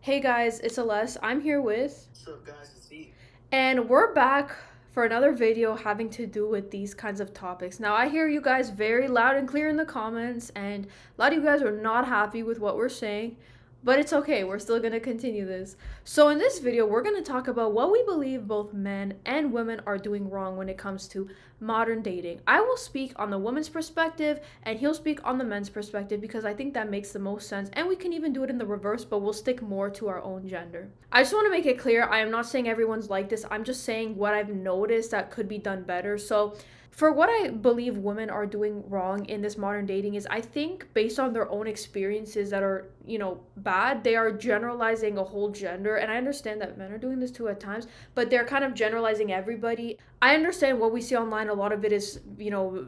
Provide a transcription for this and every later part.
Hey guys, it's Celeste. I'm here with, What's up, guys? It's E. and we're back for another video having to do with these kinds of topics. Now, I hear you guys very loud and clear in the comments, and a lot of you guys are not happy with what we're saying, but it's okay. We're still going to continue this. So, in this video, we're going to talk about what we believe both men and women are doing wrong when it comes to modern dating. I will speak on the woman's perspective, and he'll speak on the men's perspective because I think that makes the most sense. And we can even do it in the reverse, but we'll stick more to our own gender. I just want to make it clear I am not saying everyone's like this. I'm just saying what I've noticed that could be done better. So, for what I believe women are doing wrong in this modern dating is I think based on their own experiences that are, bad, they are generalizing a whole gender. And I understand that men are doing this too at times, but they're kind of generalizing everybody. I understand what we see online, a lot of it is,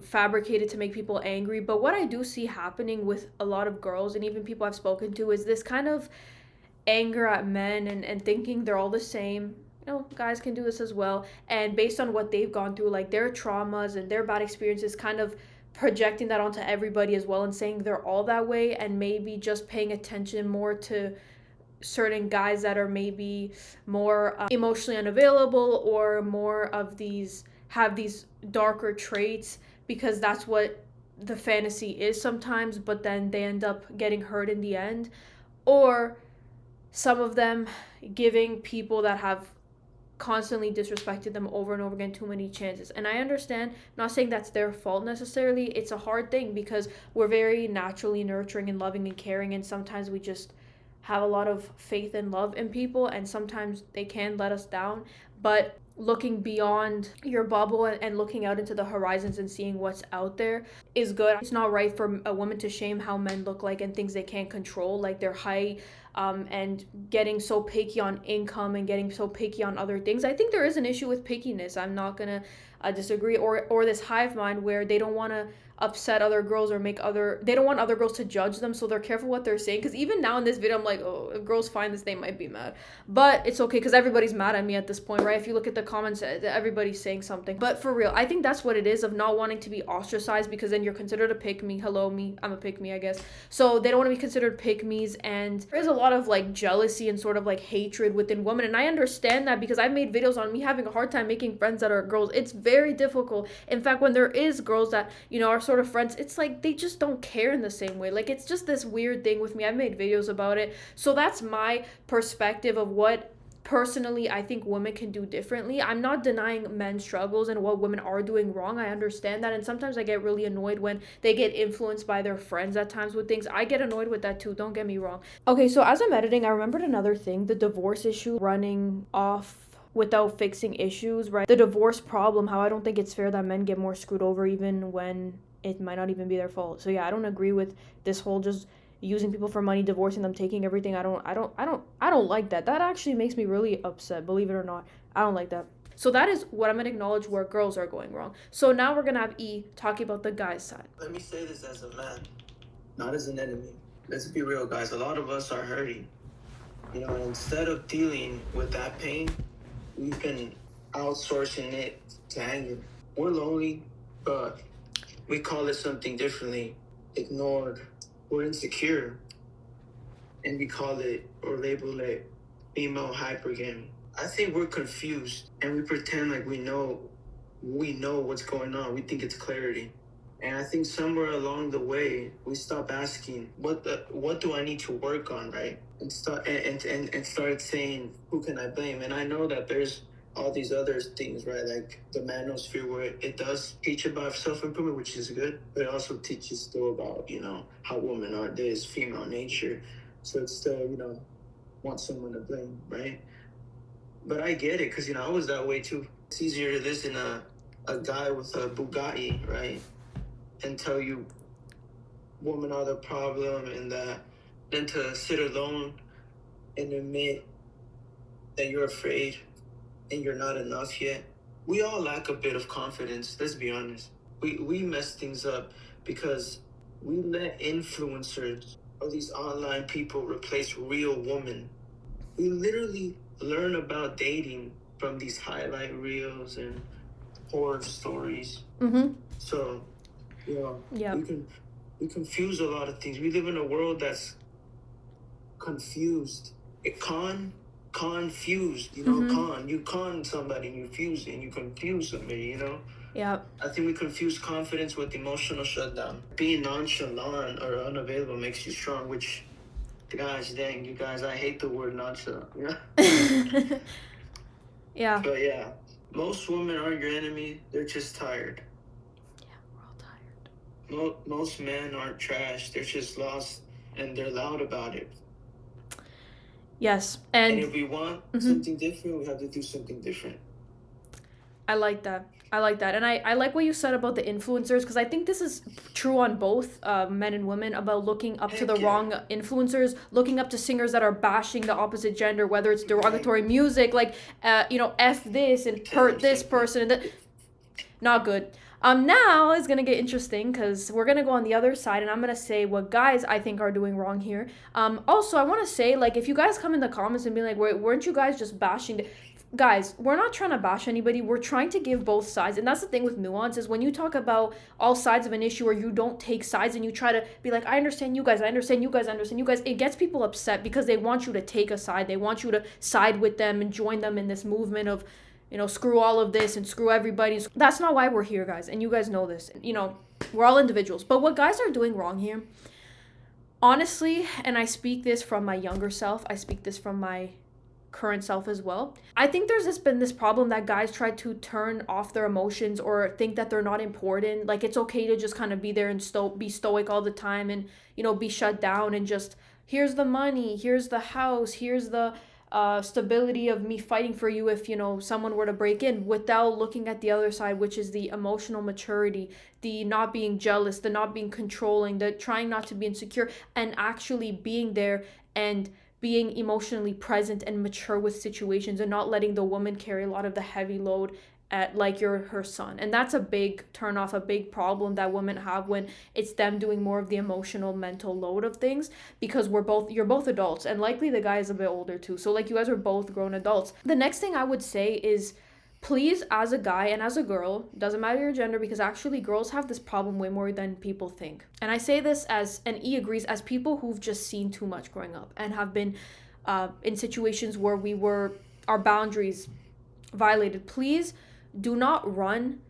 fabricated to make people angry. But what I do see happening with a lot of girls and even people I've spoken to is this kind of anger at men and thinking they're all the same. Guys can do this as well. And based on what they've gone through, like their traumas and their bad experiences, kind of projecting that onto everybody as well and saying they're all that way and maybe just paying attention more to certain guys that are maybe more emotionally unavailable or more of these have these darker traits because that's what the fantasy is sometimes, but then they end up getting hurt in the end. Or some of them giving people that have constantly disrespected them over and over again too many chances. And I understand, not saying that's their fault necessarily. It's a hard thing because we're very naturally nurturing and loving and caring, and sometimes we just have a lot of faith and love in people, and sometimes they can let us down. But looking beyond your bubble and looking out into the horizons and seeing what's out there is good. It's not right for a woman to shame how men look like and things they can't control, like their height, and getting so picky on income and getting so picky on other things. I think there is an issue with pickiness. I'm not gonna disagree. Or this hive mind where they don't want to upset other girls or they don't want other girls to judge them, so they're careful what they're saying. Because even now in this video I'm like, oh, if girls find this they might be mad, but it's okay because everybody's mad at me at this point, right? If you look at the comments, everybody's saying something. But for real, I think that's what it is, of not wanting to be ostracized because then you're considered a pick me. Hello, me, I'm a pick me, I guess. So they don't want to be considered pick me's, and there's a lot of like jealousy and sort of like hatred within women. And I understand that because I've made videos on me having a hard time making friends that are girls. It's very difficult. In fact, when there is girls that are sort of friends, it's like they just don't care in the same way. Like, it's just this weird thing with me. I've made videos about it. So that's my perspective of what personally I think women can do differently. I'm not denying men's struggles and what women are doing wrong. I understand that, and sometimes I get really annoyed when they get influenced by their friends at times with things. I get annoyed with that too, don't get me wrong. Okay, so as I'm editing, I remembered another thing, the divorce issue running off without fixing issues, right? The divorce problem, how I don't think it's fair that men get more screwed over even when it might not even be their fault. So yeah, I don't agree with this whole just using people for money, divorcing them, taking everything. I don't like that. That actually makes me really upset, believe it or not. I don't like that. So that is what I'm gonna acknowledge where girls are going wrong. So now we're gonna have E talking about the guy's side. Let me say this as a man, not as an enemy. Let's be real, guys. A lot of us are hurting. And instead of dealing with that pain, we've been outsourcing it to anger. We're lonely, but we call it something differently. Ignored. We're insecure, and we call it or label it female hypergamy. I think we're confused, and we pretend like we know what's going on. We think it's clarity. And I think somewhere along the way, we stop asking, what do I need to work on, right? And started saying, who can I blame? And I know that there's all these other things, right? Like the manosphere, where it does teach about self-improvement, which is good, but it also teaches still about, how women are. There's female nature. So it's still, want someone to blame, right? But I get it, because, I was that way too. It's easier to listen to a guy with a Bugatti, right? And tell you women are the problem, and that than to sit alone and admit that you're afraid and you're not enough yet. We all lack a bit of confidence, let's be honest. We mess things up because we let influencers or these online people replace real women. We literally learn about dating from these highlight reels and horror stories. Mm-hmm. So Yeah. we confuse a lot of things. We live in a world that's confused, confused, Mm-hmm. you con somebody, you fuse and you confuse somebody, Yeah. I think we confuse confidence with emotional shutdown. Being nonchalant or unavailable makes you strong, which, gosh dang, you guys, I hate the word nonchalant. Yeah. But yeah, most women aren't your enemy, they're just tired. Yeah, we're all tired. Most men aren't trash, they're just lost and they're loud about it. Yes, And and if we want mm-hmm. something different, we have to do something different. I like that. I like that. And I like what you said about the influencers because I think this is true on both men and women about looking up to the Heck yeah. wrong influencers, looking up to singers that are bashing the opposite gender, whether it's Right. derogatory music, like, F this and Tell them hurt this something. person. And not good. Now it's gonna get interesting because we're gonna go on the other side, and I'm gonna say what guys I think are doing wrong here. Also, I want to say like if you guys come in the comments and be like, weren't you guys just bashing? Guys, we're not trying to bash anybody. We're trying to give both sides, and that's the thing with nuance is when you talk about all sides of an issue, or you don't take sides and you try to be like, I understand you guys, I understand you guys, I understand you guys. It gets people upset because they want you to take a side. They want you to side with them and join them in this movement of screw all of this and screw everybody. That's not why we're here, guys. And you guys know this. We're all individuals. But what guys are doing wrong here, honestly, and I speak this from my younger self, I speak this from my current self as well. I think been this problem that guys try to turn off their emotions or think that they're not important. Like it's okay to just kind of be there and be stoic all the time and be shut down and just here's the money, here's the house, here's the stability of me fighting for you if someone were to break in, without looking at the other side, which is the emotional maturity, the not being jealous, the not being controlling, the trying not to be insecure, and actually being there and being emotionally present and mature with situations and not letting the woman carry a lot of the heavy load at like you're her son. And that's a big turn off, a big problem that women have when it's them doing more of the emotional mental load of things, because you're both adults, and likely the guy is a bit older too, so like you guys are both grown adults. The next thing I would say is, please, as a guy and as a girl, doesn't matter your gender, because actually girls have this problem way more than people think. And I say this as, and E agrees, as people who've just seen too much growing up and have been in situations where our boundaries violated. Please do not run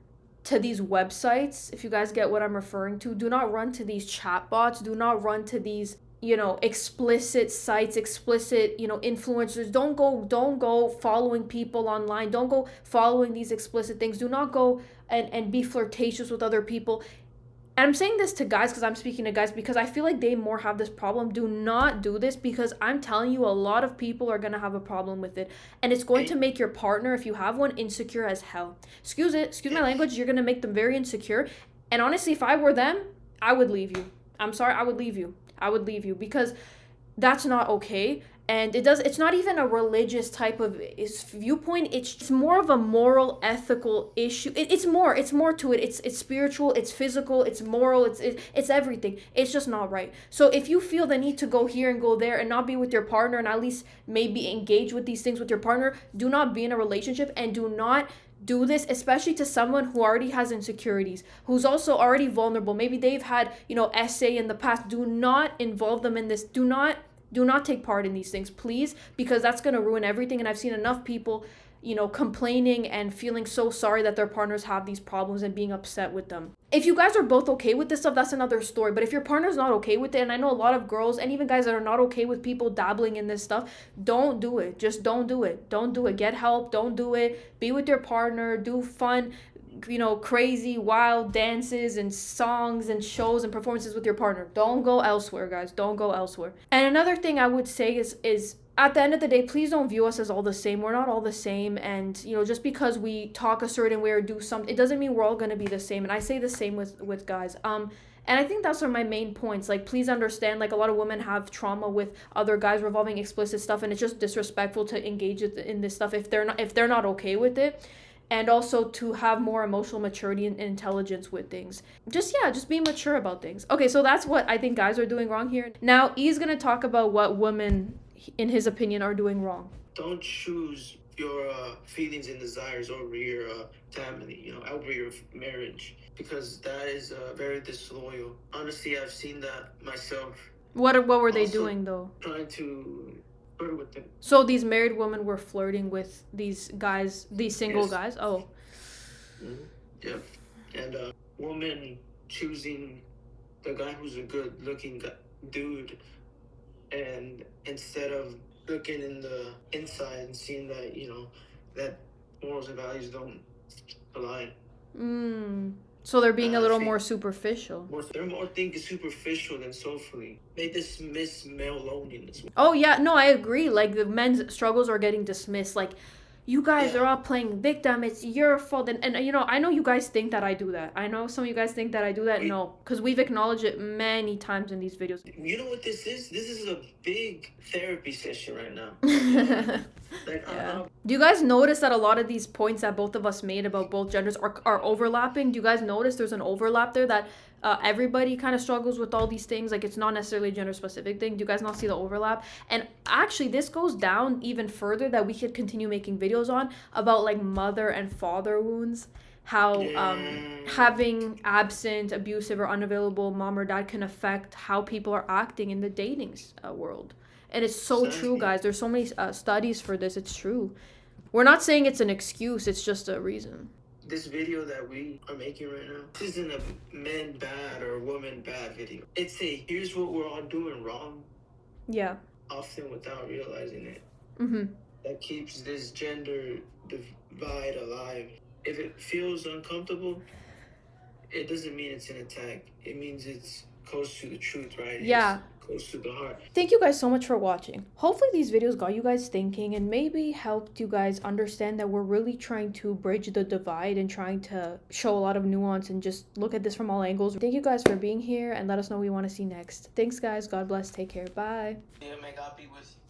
to these websites. If you guys get what I'm referring to, do not run to these chatbots. Do not run to these explicit sites, explicit influencers. Don't go following people online. Don't go following these explicit things. Do not go and be flirtatious with other people. And I'm saying this to guys because I'm speaking to guys because I feel like they more have this problem. Do not do this, because I'm telling you, a lot of people are going to have a problem with it. And it's going to make your partner, if you have one, insecure as hell. Excuse my language, you're going to make them very insecure. And honestly, if I were them, I would leave you. I'm sorry, I would leave you. I would leave you because that's not okay. And it's not even a religious type of viewpoint. It's more of a moral, ethical issue. It's more to it. It's spiritual, it's physical, it's moral, it's everything. It's just not right. So if you feel the need to go here and go there and not be with your partner, and at least maybe engage with these things with your partner, do not be in a relationship, and do not do this, especially to someone who already has insecurities, who's also already vulnerable. Maybe they've had SA in the past. Do not involve them in this. Do not take part in these things, please, because that's going to ruin everything. And I've seen enough people complaining and feeling so sorry that their partners have these problems and being upset with them. If you guys are both okay with this stuff, that's another story. But if your partner's not okay with it, and I know a lot of girls and even guys that are not okay with people dabbling in this stuff, don't do it. Just don't do it. Don't do it. Get help. Don't do it. Be with your partner. Do fun, crazy, wild dances and songs and shows and performances with your partner. Don't go elsewhere, guys. Don't go elsewhere. And another thing I would say is at the end of the day, please don't view us as all the same. We're not all the same. And, just because we talk a certain way or do something, it doesn't mean we're all going to be the same. And I say the same with guys. And I think that's one of my main points. Like, please understand, like, a lot of women have trauma with other guys revolving explicit stuff, and it's just disrespectful to engage in this stuff if they're not okay with it. And also to have more emotional maturity and intelligence with things. Just be mature about things. Okay, so that's what I think guys are doing wrong here. Now, E's gonna talk about what women, in his opinion, are doing wrong. Don't choose your feelings and desires over your family, over your marriage, because that is very disloyal. Honestly, I've seen that myself. What were they Also, doing though? trying to flirt with them. So these married women were flirting with these guys, these single Yes. guys? Oh. Yep. And woman choosing the guy who's a good looking dude, and instead of looking in the inside and seeing that, you know, that morals and values don't align. So they're being a little See, more superficial. they're more thinking superficial than soulfully. They dismiss male loneliness. Oh yeah, no, I agree. Like the men's struggles are getting dismissed. Like, you guys Yeah. are all playing victim. It's your fault. And you know, I know you guys think that I do that. I know some of you guys think that I do that. No, because we've acknowledged it many times in these videos. You know what this is? This is a big therapy session right now. Like, Yeah. Do you guys notice that a lot of these points that both of us made about both genders are overlapping? Do you guys notice there's an overlap there that everybody kind of struggles with all these things? Like, it's not necessarily a gender specific thing. Do you guys not see the overlap? And actually, this goes down even further that we could continue making videos on about like mother and father wounds. How having absent, abusive, or unavailable mom or dad can affect how people are acting in the dating world. And it's so true, guys. There's so many studies for this. It's true. We're not saying it's an excuse. It's just a reason. This video that we are making right now, this isn't a men bad or woman bad video. It's a here's what we're all doing wrong. Yeah. Often without realizing it. Mm-hmm. That keeps this gender divide alive. If it feels uncomfortable, it doesn't mean it's an attack. It means it's close to the truth, right? Yeah. It's close to the heart. Thank you guys so much for watching. Hopefully these videos got you guys thinking and maybe helped you guys understand that we're really trying to bridge the divide and trying to show a lot of nuance and just look at this from all angles. Thank you guys for being here and let us know what you want to see next. Thanks guys. God bless. Take care. Bye. Yeah, may God be with you.